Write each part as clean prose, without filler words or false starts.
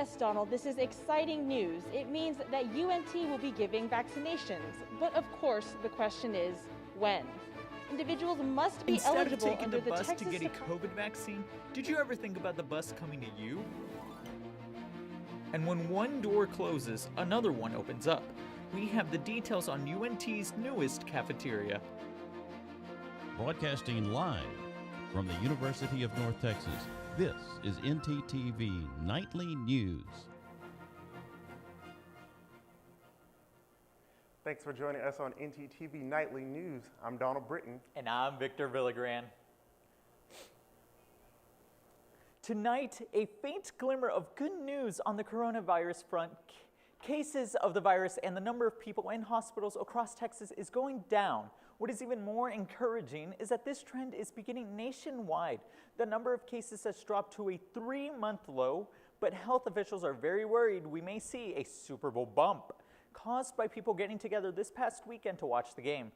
Yes, Donald, this is exciting news. It means that UNT will be giving vaccinations. But of course, the question is, when? Individuals must be Instead eligible of taking under the bus Texas to get a COVID vaccine, did you ever think about the bus coming to you? And when one door closes, another one opens up. We have the details on UNT's newest cafeteria. Broadcasting live from the University of North Texas, this is ntTV Nightly News. Thanks for joining us on ntTV Nightly News. I'm Donald Britton. And I'm Victor Villagran. Tonight, a faint glimmer of good news on the coronavirus front. Cases of the virus and the number of people in hospitals across Texas is going down. What is even more encouraging is that this trend is beginning nationwide. The number of cases has dropped to a 3-month low, but health officials are very worried we may see a Super Bowl bump caused by people getting together this past weekend to watch the game.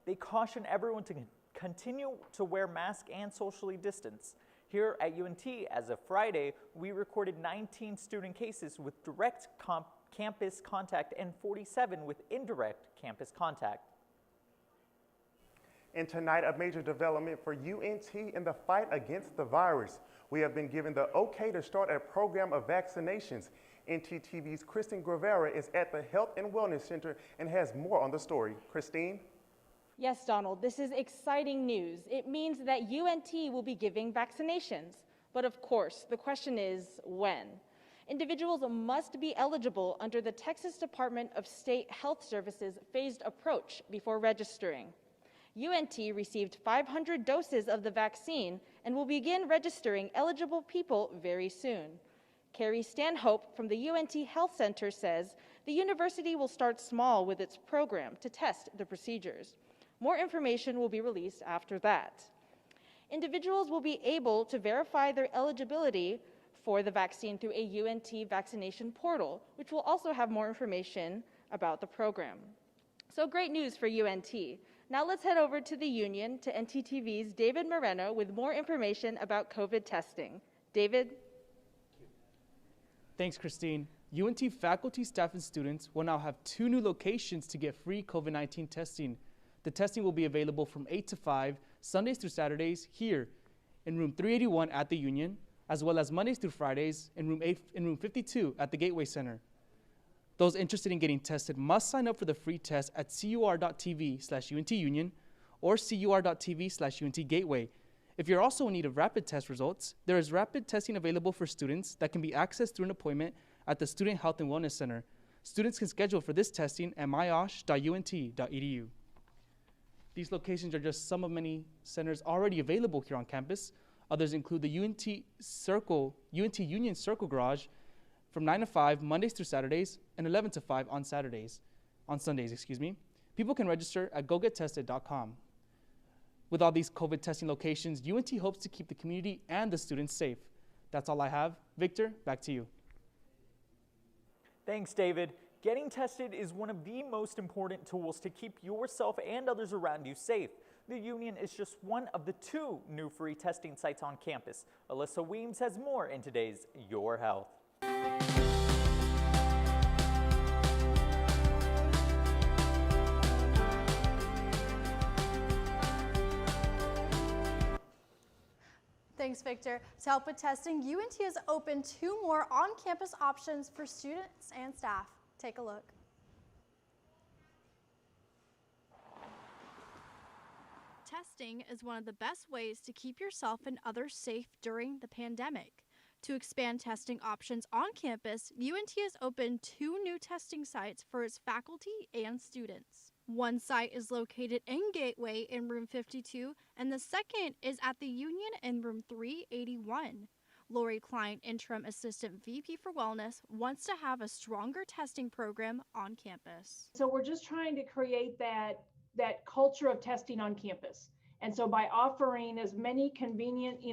They caution everyone to continue to wear masks and socially distance. Here at UNT, as of Friday, we recorded 19 student cases with direct campus contact and 47 with indirect campus contact. And tonight, a major development for UNT in the fight against the virus. We have been given the okay to start a program of vaccinations. ntTV's Christine Guevara is at the Health and Wellness Center and has more on the story. Christine? Yes, Donald, this is exciting news. It means that UNT will be giving vaccinations. But of course, the question is when? Individuals must be eligible under the Texas Department of State Health Services phased approach before registering. UNT received 500 doses of the vaccine and will begin registering eligible people very soon. Carrie Stanhope from the UNT Health Center says the university will start small with its program to test the procedures. More information will be released after that. Individuals will be able to verify their eligibility for the vaccine through a UNT vaccination portal, which will also have more information about the program. So great news for UNT. Now let's head over to the Union to ntTV's David Moreno with more information about COVID testing. David? Thanks, Christine. UNT faculty, staff, and students will now have 2 new locations to get free COVID-19 testing. The testing will be available from 8 to 5, Sundays through Saturdays, here in room 381 at the Union, as well as Mondays through Fridays in room 52 at the Gateway Center. Those interested in getting tested must sign up for the free test at cur.tv/UNT-Union or cur.tv/UNT-Gateway. If you're also in need of rapid test results, there is rapid testing available for students that can be accessed through an appointment at the Student Health and Wellness Center. Students can schedule for this testing at myosh.unt.edu. These locations are just some of many centers already available here on campus. Others include the UNT Union Circle Garage from 9 to 5 Mondays through Saturdays and 11 to 5 on Sundays. People can register at gogettested.com. With all these COVID testing locations, UNT hopes to keep the community and the students safe. That's all I have. Victor, back to you. Thanks, David. Getting tested is one of the most important tools to keep yourself and others around you safe. The Union is just one of the 2 new free testing sites on campus. Alyssa Weems has more in today's Your Health. Thanks, Victor. To help with testing, UNT has opened 2 more on-campus options for students and staff. Take a look. Testing is one of the best ways to keep yourself and others safe during the pandemic. To expand testing options on campus, UNT has opened 2 new testing sites for its faculty and students. One site is located in Gateway in room 52, and the second is at the Union in room 381. Lori Klein, Interim Assistant VP for Wellness, wants to have a stronger testing program on campus. So we're just trying to create that culture of testing on campus. And so by offering as many convenient,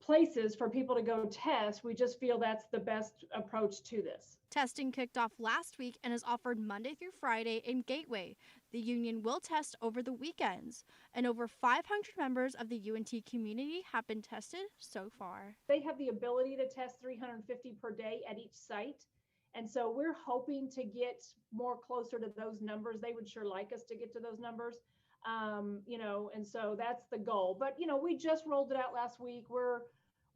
places for people to go test. We just feel that's the best approach to this. Testing kicked off last week and is offered Monday through Friday in Gateway. The union will test over the weekends, and over 500 members of the UNT community have been tested so far. They have the ability to test 350 per day at each site. And so we're hoping to get more closer to those numbers. They would sure like us to get to those numbers. And so that's the goal. But, we just rolled it out last week. We're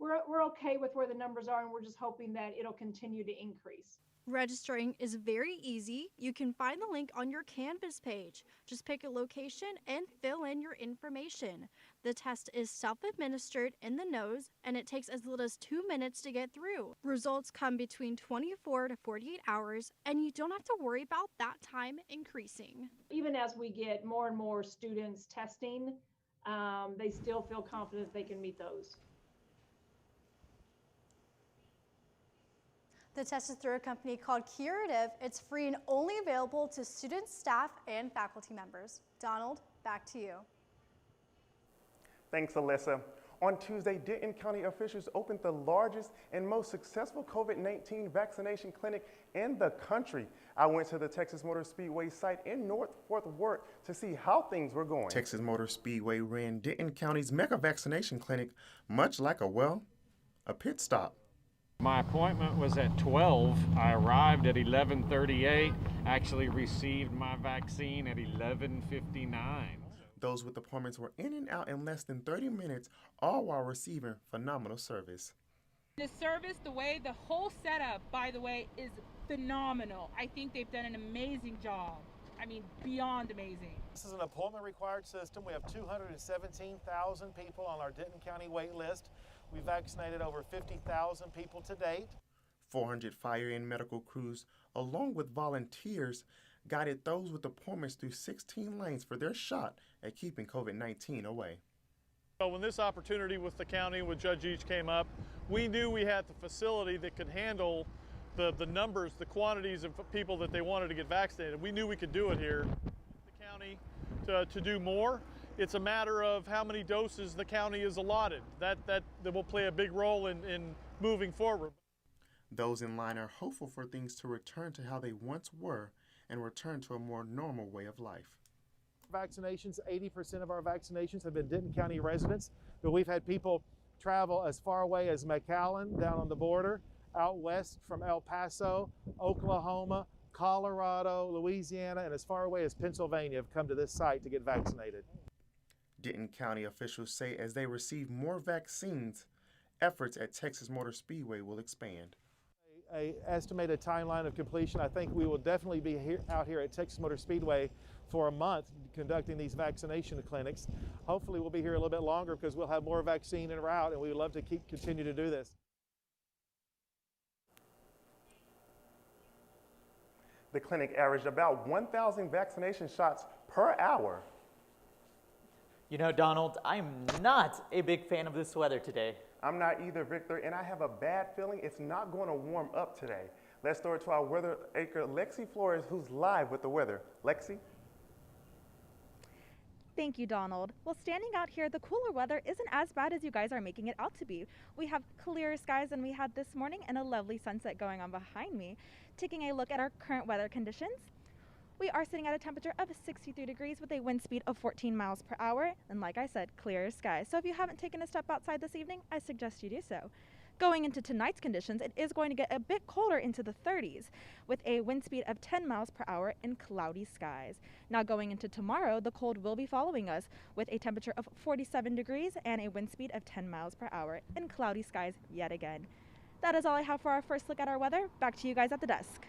okay with where the numbers are, and we're just hoping that it'll continue to increase. Registering is very easy. You can find the link on your Canvas page. Just pick a location and fill in your information. The test is self-administered in the nose, and it takes as little as 2 minutes to get through. Results come between 24 to 48 hours, and you don't have to worry about that time increasing. Even as we get more and more students testing, they still feel confident they can meet those. The test is through a company called Curative. It's free and only available to students, staff, and faculty members. Donald, back to you. Thanks, Alyssa. On Tuesday, Denton County officials opened the largest and most successful COVID-19 vaccination clinic in the country. I went to the Texas Motor Speedway site in North Fort Worth to see how things were going. Texas Motor Speedway ran Denton County's mega vaccination clinic, much like a pit stop. My appointment was at 12. I arrived at 11:38, actually received my vaccine at 11:59. Those with appointments were in and out in less than 30 minutes, all while receiving phenomenal service. The service, the whole setup, by the way, is phenomenal. I think they've done an amazing job. I mean, beyond amazing. This is an appointment required system. We have 217,000 people on our Denton County wait list. We vaccinated over 50,000 people to date. 400 fire and medical crews, along with volunteers, guided those with appointments through 16 lanes for their shot at keeping COVID-19 away. So when this opportunity with the county, with Judge Each came up, we knew we had the facility that could handle the numbers, the quantities of people that they wanted to get vaccinated. We knew we could do it here. The county to do more. It's a matter of how many doses the county is allotted. That will play a big role in moving forward. Those in line are hopeful for things to return to how they once were and return to a more normal way of life. Vaccinations, 80% of our vaccinations have been Denton County residents, but we've had people travel as far away as McAllen down on the border, out west from El Paso, Oklahoma, Colorado, Louisiana, and as far away as Pennsylvania have come to this site to get vaccinated. Denton County officials say as they receive more vaccines, efforts at Texas Motor Speedway will expand. An estimated timeline of completion, I think we will definitely be out here at Texas Motor Speedway for a month conducting these vaccination clinics. Hopefully we'll be here a little bit longer because we'll have more vaccine en route, and we would love to continue to do this. The clinic averaged about 1,000 vaccination shots per hour. You know, Donald, I'm not a big fan of this weather today. I'm not either, Victor, and I have a bad feeling it's not going to warm up today. Let's throw it to our weather anchor, Lexi Flores, who's live with the weather. Lexi? Thank you, Donald. Well, standing out here, the cooler weather isn't as bad as you guys are making it out to be. We have clearer skies than we had this morning and a lovely sunset going on behind me. Taking a look at our current weather conditions, we are sitting at a temperature of 63 degrees with a wind speed of 14 miles per hour. And like I said, clearer skies. So if you haven't taken a step outside this evening, I suggest you do so. Going into tonight's conditions, it is going to get a bit colder into the 30s with a wind speed of 10 miles per hour in cloudy skies. Now going into tomorrow, the cold will be following us with a temperature of 47 degrees and a wind speed of 10 miles per hour in cloudy skies yet again. That is all I have for our first look at our weather. Back to you guys at the desk.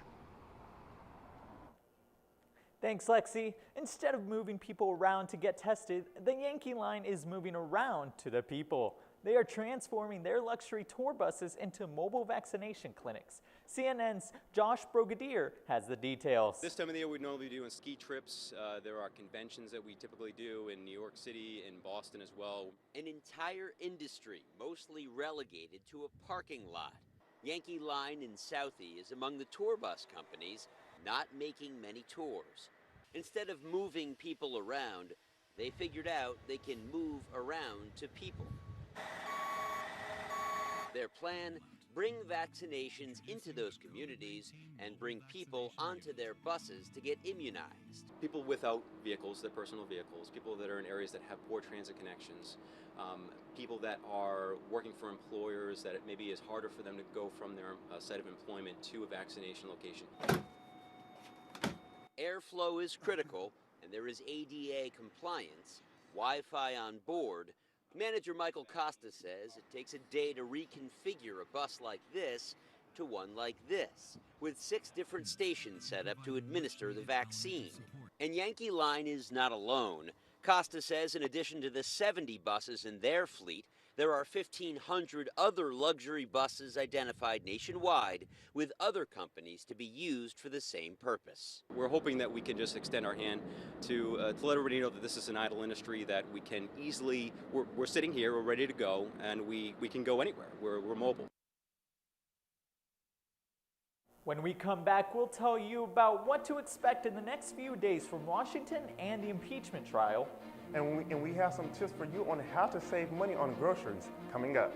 Thanks, Lexi. Instead of moving people around to get tested, the Yankee Line is moving around to the people. They are transforming their luxury tour buses into mobile vaccination clinics. CNN's Josh Brigadier has the details. This time of the year, we normally be doing ski trips. There are conventions that we typically do in New York City and Boston as well. An entire industry, mostly relegated to a parking lot. Yankee Line in Southie is among the tour bus companies not making many tours. Instead of moving people around, they figured out they can move around to people. Their plan, bring vaccinations into those communities and bring people onto their buses to get immunized. People without vehicles, their personal vehicles, people that are in areas that have poor transit connections, people that are working for employers that it maybe is harder for them to go from their site of employment to a vaccination location. Airflow is critical, and there is ADA compliance, Wi-Fi on board. Manager Michael Costa says it takes a day to reconfigure a bus like this to one like this, with 6 different stations set up to administer the vaccine. And Yankee Line is not alone. Costa says in addition to the 70 buses in their fleet, there are 1,500 other luxury buses identified nationwide with other companies to be used for the same purpose. We're hoping that we can just extend our hand to let everybody know that this is an idle industry, that we can easily, we're sitting here, we're ready to go, and we can go anywhere. We're mobile. When we come back, we'll tell you about what to expect in the next few days from Washington and the impeachment trial. And we have some tips for you on how to save money on groceries coming up.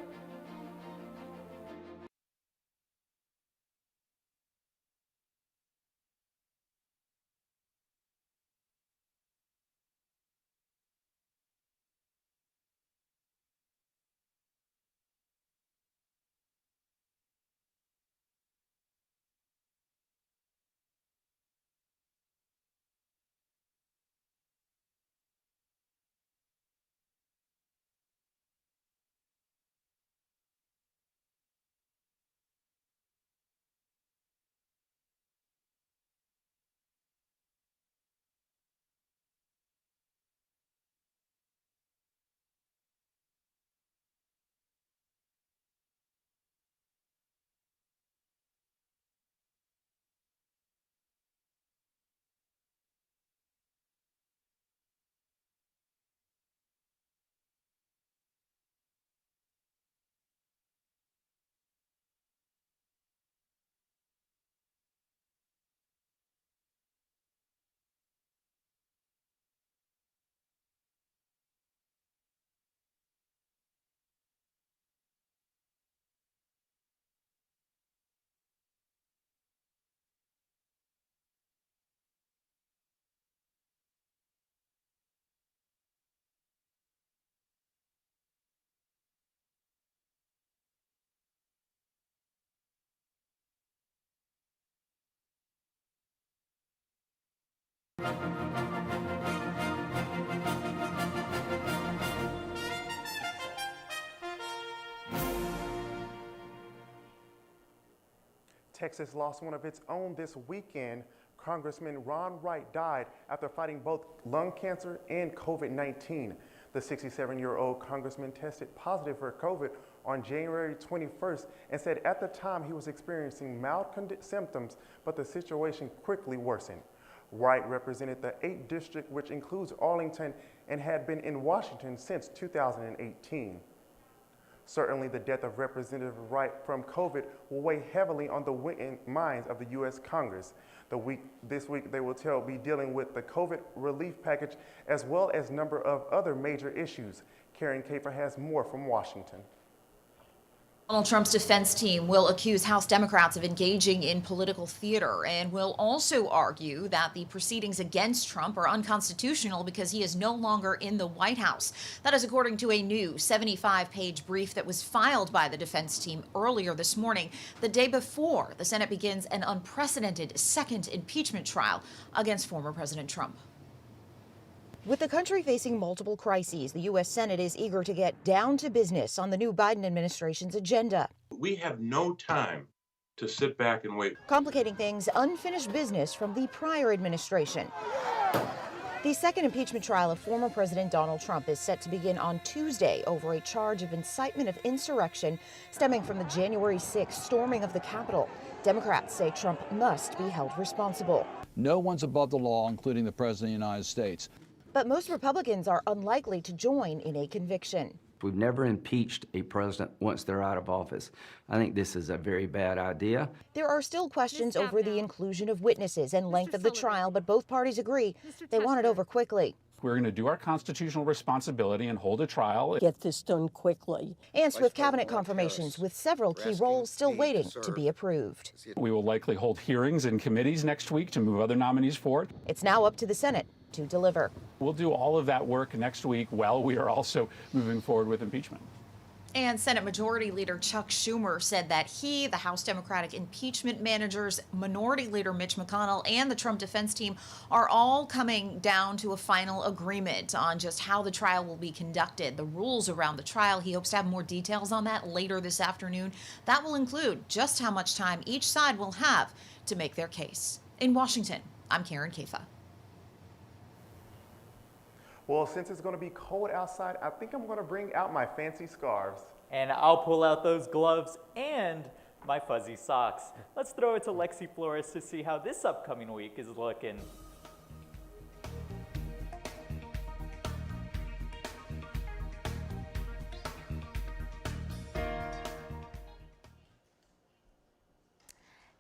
Texas lost one of its own this weekend. Congressman Ron Wright died after fighting both lung cancer and COVID-19. The 67-year-old congressman tested positive for COVID on January 21st and said at the time he was experiencing mild symptoms, but the situation quickly worsened. Wright represented the 8th district, which includes Arlington, and had been in Washington since 2018. Certainly, the death of Representative Wright from COVID will weigh heavily on the minds of the U.S. Congress. This week, they will be dealing with the COVID relief package as well as a number of other major issues. Karen Kafer has more from Washington. Donald Trump's defense team will accuse House Democrats of engaging in political theater and will also argue that the proceedings against Trump are unconstitutional because he is no longer in the White House. That is according to a new 75-page brief that was filed by the defense team earlier this morning, the day before the Senate begins an unprecedented second impeachment trial against former President Trump. With the country facing multiple crises, the U.S. Senate is eager to get down to business on the new Biden administration's agenda. We have no time to sit back and wait. Complicating things, unfinished business from the prior administration. The second impeachment trial of former President Donald Trump is set to begin on Tuesday over a charge of incitement of insurrection stemming from the January 6th storming of the Capitol. Democrats say Trump must be held responsible. No one's above the law, including the President of the United States. But most Republicans are unlikely to join in a conviction. We've never impeached a president once they're out of office. I think this is a very bad idea. There are still questions over the inclusion of witnesses and length of the trial, but both parties agree they want it over quickly. We're going to do our constitutional responsibility and hold a trial. Get this done quickly. And swift cabinet confirmations with several key roles still waiting to be approved. We will likely hold hearings in committees next week to move other nominees forward. It's now up to the Senate to deliver. We'll do all of that work next week while we are also moving forward with impeachment. And Senate Majority Leader Chuck Schumer said that he, the House Democratic impeachment managers, Minority Leader Mitch McConnell, and the Trump defense team are all coming down to a final agreement on just how the trial will be conducted, the rules around the trial. He hopes to have more details on that later this afternoon. That will include just how much time each side will have to make their case. In Washington, I'm Karen Kafa. Well, since it's going to be cold outside, I think I'm going to bring out my fancy scarves. And I'll pull out those gloves and my fuzzy socks. Let's throw it to Lexi Flores to see how this upcoming week is looking.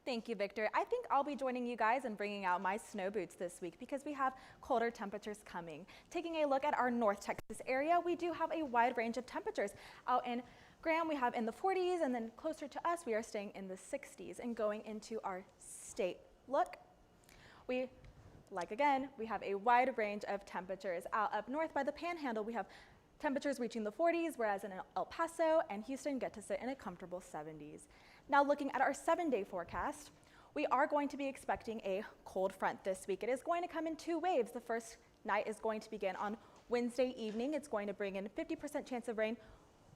Thank you, Victor. I think I'll be joining you guys and bringing out my snow boots this week because we have colder temperatures coming. Taking a look at our North Texas area, we do have a wide range of temperatures. Out in Graham, we have in the 40s, and then closer to us, we are staying in the 60s. And going into our state look, we have a wide range of temperatures. Out up north by the Panhandle, we have temperatures reaching the 40s, whereas in El Paso and Houston get to sit in a comfortable 70s. Now looking at our 7-day forecast, we are going to be expecting a cold front this week. It is going to come in 2 waves. The first night is going to begin on Wednesday evening. It's going to bring in 50% chance of rain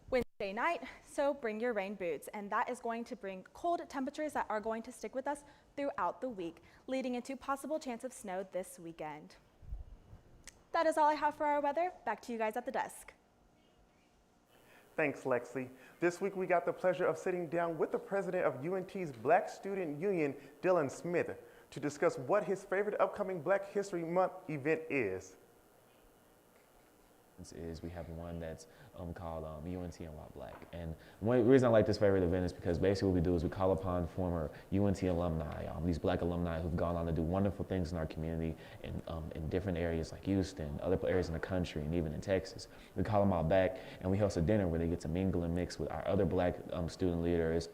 Wednesday night, so bring your rain boots. And that is going to bring cold temperatures that are going to stick with us throughout the week, leading into possible chance of snow this weekend. That is all I have for our weather. Back to you guys at the desk. Thanks, Lexi. This week we got the pleasure of sitting down with the president of UNT's Black Student Union, Dylan Smith, to discuss what his favorite upcoming Black History Month event is. We have one that's called UNT Unlock Black. And one reason I like this favorite event is because basically what we do is we call upon former UNT alumni, these Black alumni who've gone on to do wonderful things in our community in different areas like Houston, other areas in the country, and even in Texas. We call them all back and we host a dinner where they get to mingle and mix with our other Black student leaders.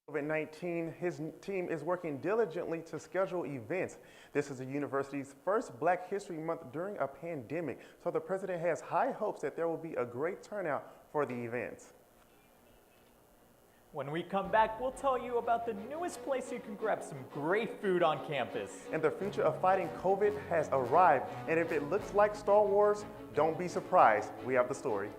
COVID-19, his team is working diligently to schedule events. This is the university's first Black History Month during a pandemic, so the president has high hopes that there will be a great turnout for the events. When we come back, we'll tell you about the newest place you can grab some great food on campus. And the future of fighting COVID has arrived, and if it looks like Star Wars, don't be surprised. We have the story.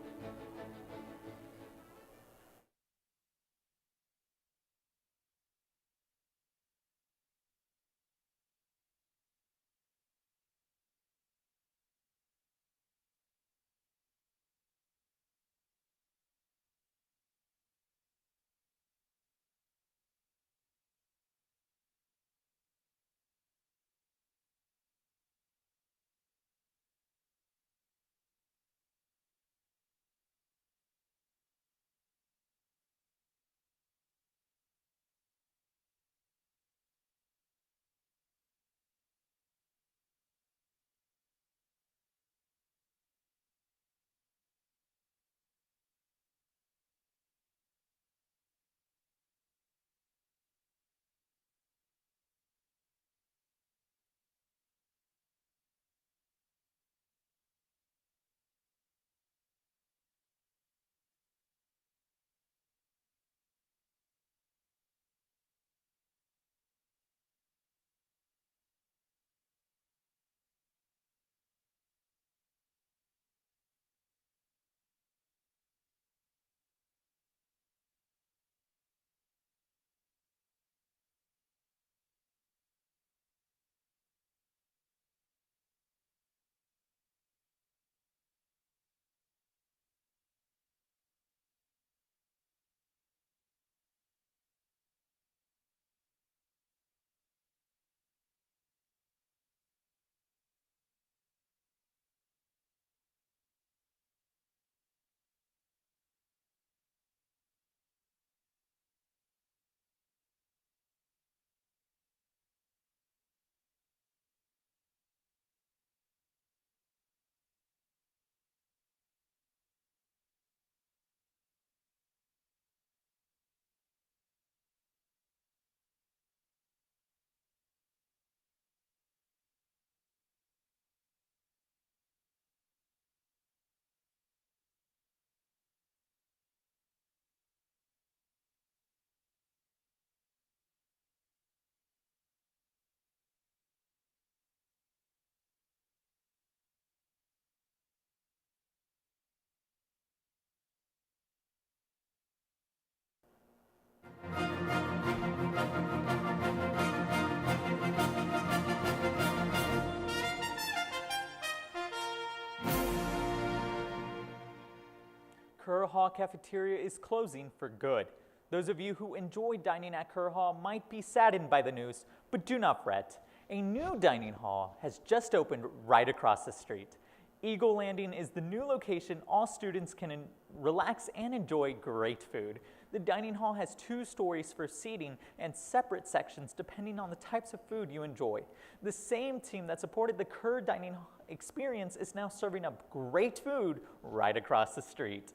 Hall cafeteria is closing for good. Those of you who enjoy dining at Kerr Hall might be saddened by the news, but do not fret. A new dining hall has just opened right across the street. Eagle Landing is the new location all students can relax and enjoy great food. The dining hall has 2 stories for seating and separate sections depending on the types of food you enjoy. The same team that supported the Kerr dining experience is now serving up great food right across the street.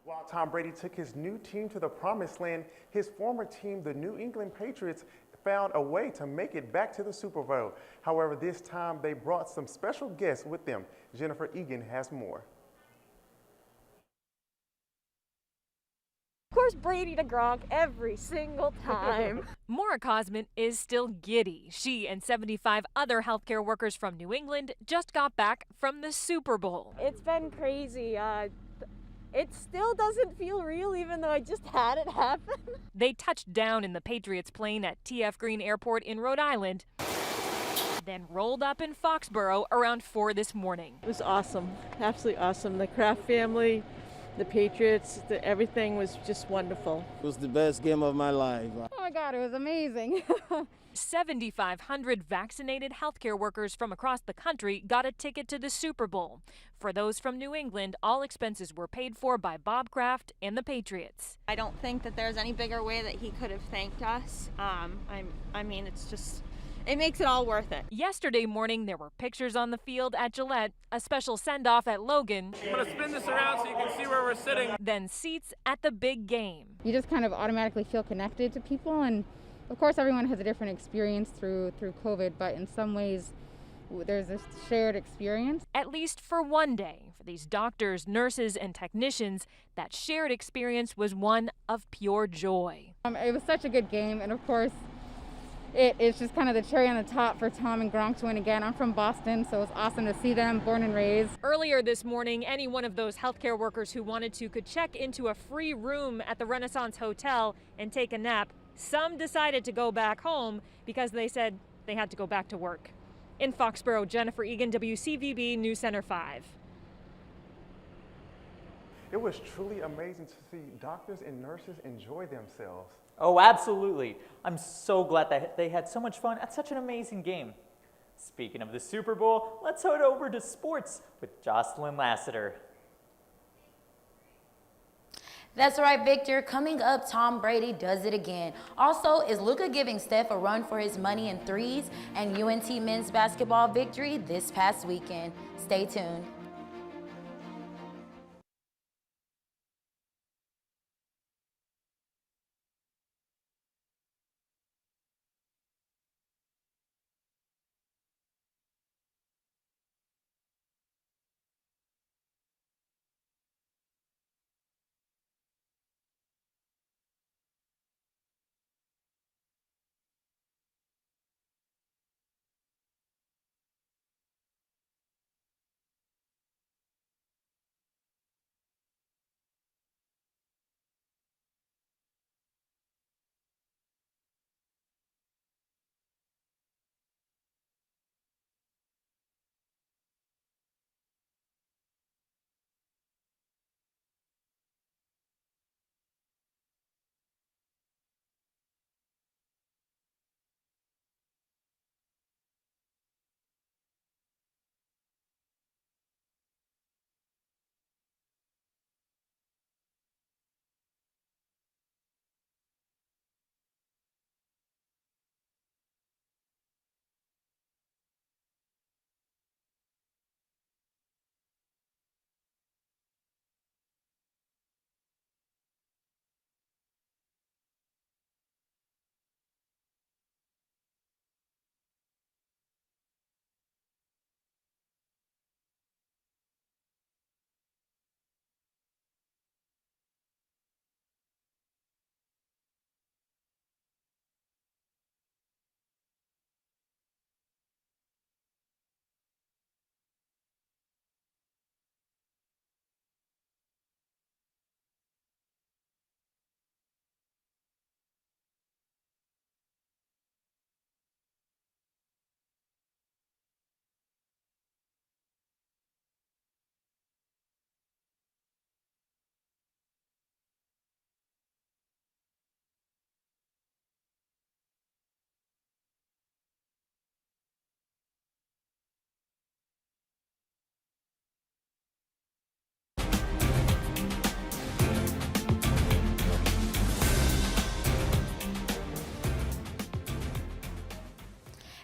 While Tom Brady took his new team to the promised land, his former team, the New England Patriots, found a way to make it back to the Super Bowl. However, this time they brought some special guests with them. Jennifer Egan has more. Of course, Brady to Gronk every single time. Maura Cosman is still giddy. She and 75 other healthcare workers from New England just got back from the Super Bowl. It's been crazy. It still doesn't feel real, even though I just had it happen. They touched down in the Patriots plane at TF Green Airport in Rhode Island, then rolled up in Foxborough around 4 this morning. It was awesome, absolutely awesome. The Kraft family, the Patriots, everything was just wonderful. It was the best game of my life. Oh my God, it was amazing. 7,500 vaccinated healthcare workers from across the country got a ticket to the Super Bowl. For those from New England, all expenses were paid for by Bob Kraft and the Patriots. I don't think that there's any bigger way that he could have thanked us. I mean, it's just, it makes it all worth it. Yesterday morning, there were pictures on the field at Gillette, a special send-off at Logan. I'm gonna spin this around so you can see where we're sitting. Then seats at the big game. You just kind of automatically feel connected to people, and of course everyone has a different experience through COVID, but in some ways there's a shared experience. At least for one day, for these doctors, nurses, and technicians, that shared experience was one of pure joy. It was such a good game, and of course it's just kind of the cherry on the top for Tom and Gronk to win again. I'm from Boston, so it's awesome to see them, born and raised. Earlier this morning, any one of those healthcare workers who wanted to could check into a free room at the Renaissance Hotel and take a nap. Some decided to go back home because they said they had to go back to work. In Foxborough, Jennifer Egan, WCVB News Center 5. It was truly amazing to see doctors and nurses enjoy themselves. Oh, absolutely. I'm so glad that they had so much fun at such an amazing game. Speaking of the Super Bowl, let's head over to sports with Jocelyn Lassiter. That's right, Victor. Coming up, Tom Brady does it again. Also, is Luka giving Steph a run for his money in threes and UNT men's basketball victory this past weekend? Stay tuned.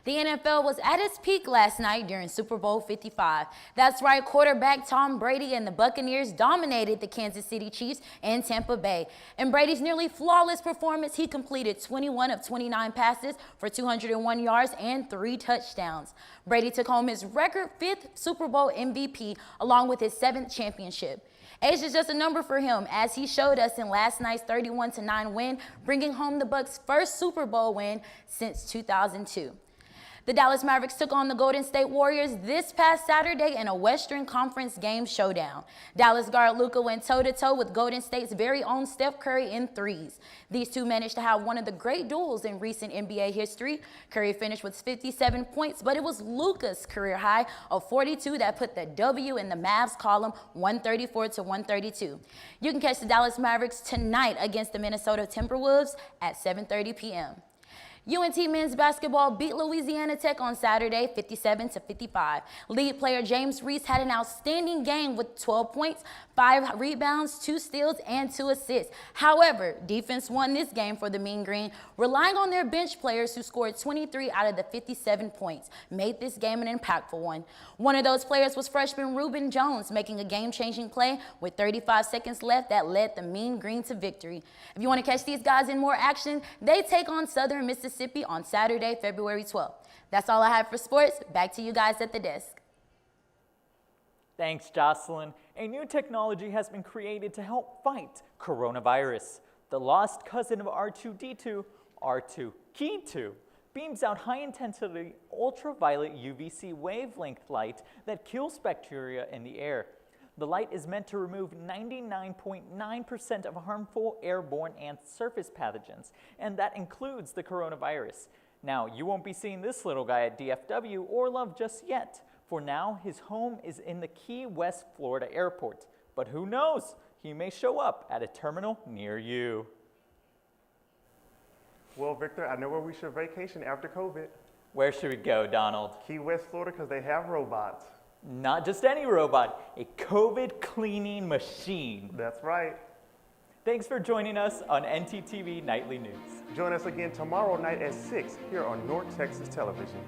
The NFL was at its peak last night during Super Bowl 55. That's right, quarterback Tom Brady and the Buccaneers dominated the Kansas City Chiefs and Tampa Bay. In Brady's nearly flawless performance, he completed 21 of 29 passes for 201 yards and 3 touchdowns. Brady took home his record 5th Super Bowl MVP along with his 7th championship. Age is just a number for him, as he showed us in last night's 31-9 win, bringing home the Bucs' first Super Bowl win since 2002. The Dallas Mavericks took on the Golden State Warriors this past Saturday in a Western Conference game showdown. Dallas guard Luka went toe-to-toe with Golden State's very own Steph Curry in threes. These two managed to have one of the great duels in recent NBA history. Curry finished with 57 points, but it was Luka's career high of 42 that put the W in the Mavs column 134-132. You can catch the Dallas Mavericks tonight against the Minnesota Timberwolves at 7:30 p.m. UNT men's basketball beat Louisiana Tech on Saturday 57-55. Lead player James Reese had an outstanding game with 12 points, 5 rebounds, 2 steals, and 2 assists. However, defense won this game for the Mean Green, relying on their bench players who scored 23 out of the 57 points, made this game an impactful one. One of those players was freshman Reuben Jones, making a game-changing play with 35 seconds left that led the Mean Green to victory. If you want to catch these guys in more action, they take on Southern Mississippi on Saturday, February 12th. That's all I have for sports. Back to you guys at the desk. Thanks, Jocelyn. A new technology has been created to help fight coronavirus. The lost cousin of R2-D2, R2-Key2, beams out high-intensity ultraviolet UVC wavelength light that kills bacteria in the air. The light is meant to remove 99.9% of harmful airborne and surface pathogens, and that includes the coronavirus. Now, you won't be seeing this little guy at DFW or Love just yet. For now, his home is in the Key West, Florida airport. But who knows? He may show up at a terminal near you. Well, Victor, I know where we should vacation after COVID. Where should we go, Donald? Key West, Florida, because they have robots. Not just any robot, a COVID cleaning machine. That's right. Thanks for joining us on ntTV Nightly News. Join us again tomorrow night at 6 here on North Texas Television.